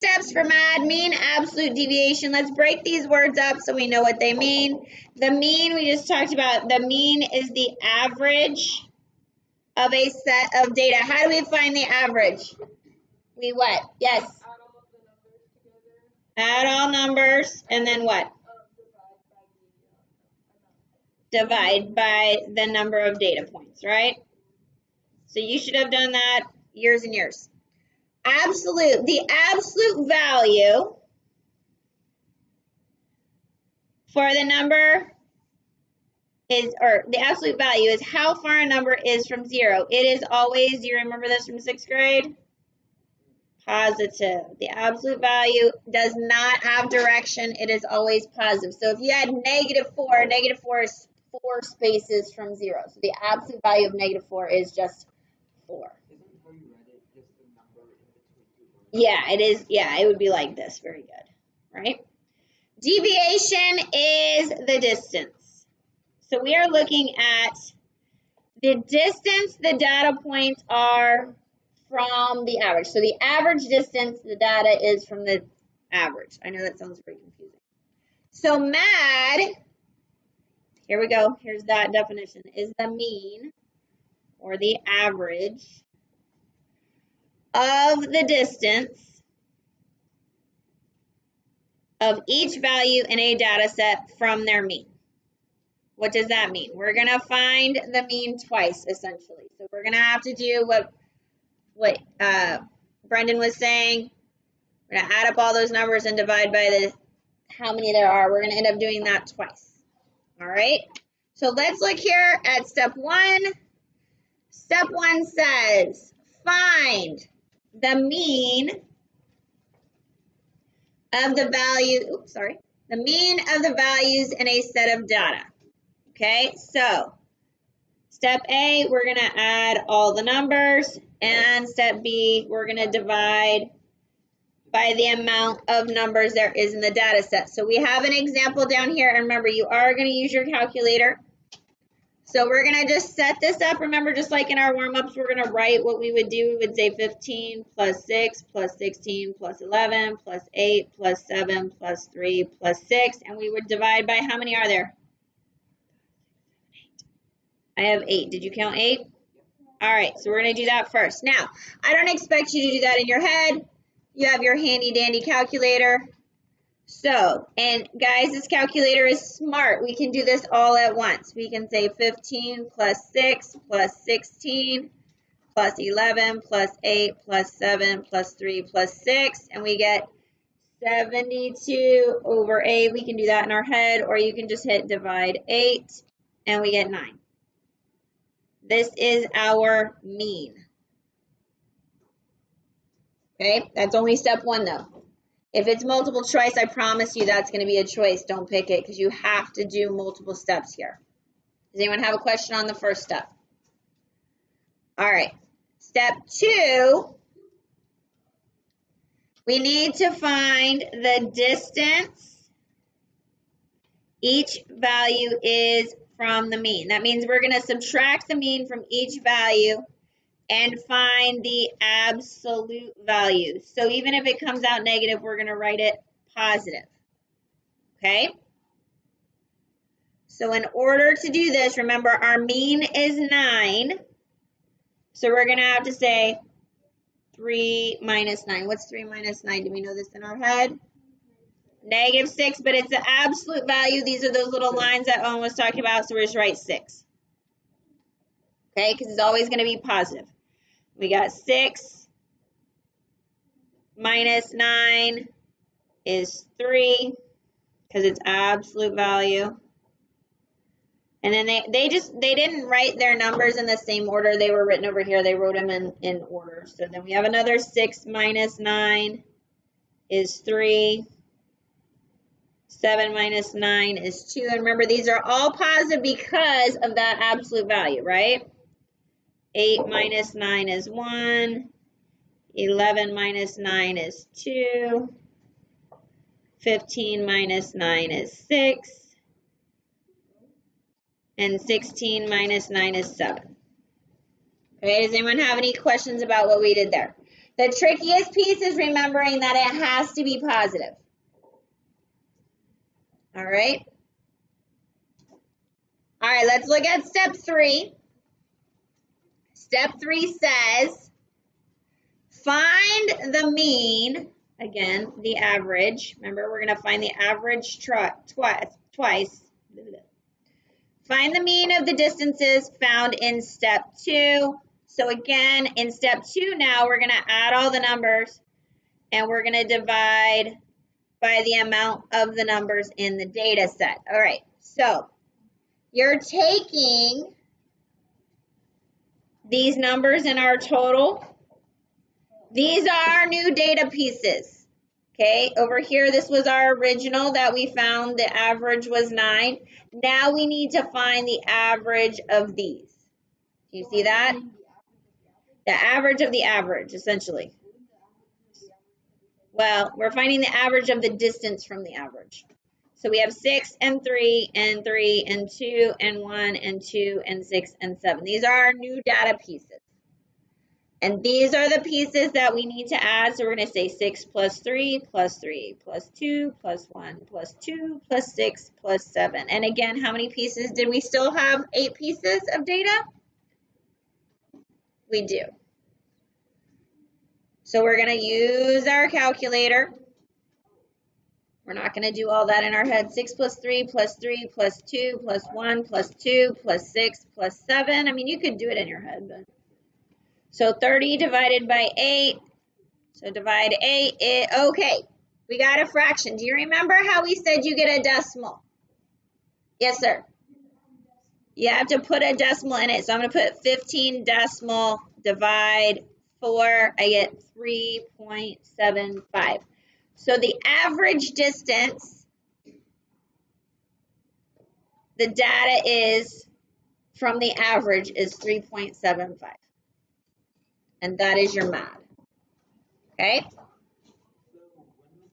Steps for MAD, mean, absolute deviation. Let's break these words up so we know what they mean. The mean, we just talked about. The mean is the average of a set of data. How do we find the average? We what? Yes. Add all numbers and then what? Divide by the number of data points, right? So you should have done that years and years. Absolute, the absolute value for the number is, or the absolute value is how far a number is from 0. It is always, do you remember this from 6th grade? Positive. The absolute value does not have direction. It is always positive. So if you had -4 is 4 spaces from 0. So the absolute value of -4 is just 4. Yeah, it is. Yeah, it would be like this. Very good. Right? Deviation is the distance. So we are looking at the distance the data points are from the average. So the average distance the data is from the average. I know that sounds pretty confusing. So MAD, here we go. Here's that definition, is the mean or the average of the distance of each value in a data set from their mean. What does that mean? We're going to find the mean twice, essentially. So we're going to have to do what Brendan was saying. We're going to add up all those numbers and divide by how many there are. We're going to end up doing that twice. All right? So let's look here at step 1. Step 1 says, find the mean of the value, the mean of the values in a set of data. Okay, so step A, we're going to add all the numbers, and step B, we're going to divide by the amount of numbers there is in the data set. So we have an example down here, and remember, you are going to use your calculator. So we're going to just set this up. Remember, just like in our warm-ups, we're going to write what we would do. We would say 15 plus 6 plus 16 plus 11 plus 8 plus 7 plus 3 plus 6. And we would divide by how many are there? I have 8. Did you count 8? All right, so we're going to do that first. Now, I don't expect you to do that in your head. You have your handy-dandy calculator. So, and guys, this calculator is smart. We can do this all at once. We can say 15 plus 6 plus 16 plus 11 plus 8 plus 7 plus 3 plus 6, and we get 72 over 8. We can do that in our head, or you can just hit divide 8, and we get 9. This is our mean. Okay, that's only step 1 though. If it's multiple choice, I promise you that's going to be a choice. Don't pick it because you have to do multiple steps here. Does anyone have a question on the first step? All right, step 2, we need to find the distance each value is from the mean. That means we're going to subtract the mean from each value and find the absolute value. So even if it comes out negative, we're going to write it positive. Okay? So in order to do this, remember our mean is 9. So we're going to have to say 3 minus 9. What's 3 minus 9? Do we know this in our head? -6, but it's the absolute value. These are those little lines that Owen was talking about, so we just write 6. Okay, because it's always going to be positive. We got 6 minus 9 is 3, because it's absolute value. And then they didn't write their numbers in the same order they were written over here. They wrote them in order. So then we have another 6 minus 9 is 3. 7 minus 9 is 2. And remember, these are all positive because of that absolute value, right? 8 minus 9 is 1. 11 minus 9 is 2. 15 minus 9 is 6. And 16 minus 9 is 7. Okay, does anyone have any questions about what we did there? The trickiest piece is remembering that it has to be positive. All right. All right, let's look at step 3. Step 3 says, find the mean, again, the average. Remember, we're going to find the average twice. Find the mean of the distances found in step 2. So again, in step 2 now, we're going to add all the numbers, and we're going to divide by the amount of the numbers in the data set. All right, so you're taking these numbers in our total. These are our new data pieces. Okay, over here, this was our original that we found. The average was 9. Now we need to find the average of these. Do you see that? The average of the average, essentially. Well, we're finding the average of the distance from the average. So we have 6 and 3 and 3 and 2 and 1 and 2 and 6 and 7. These are our new data pieces. And these are the pieces that we need to add. So we're going to say 6 plus 3 plus 3 plus 2 plus 1 plus 2 plus 6 plus 7. And again, how many pieces did we still have? 8 pieces of data? We do. So we're going to use our calculator. We're not going to do all that in our head. 6 plus 3 plus 3 plus 2 plus 1 plus 2 plus 6 plus 7. I mean, you could do it in your head. But so 30 divided by 8. So divide 8. Okay, we got a fraction. Do you remember how we said you get a decimal? Yes, sir. You have to put a decimal in it. So I'm going to put 15 decimal divide 4. I get 3.75. So the average distance, the data is from the average is 3.75. And that is your mod. Okay?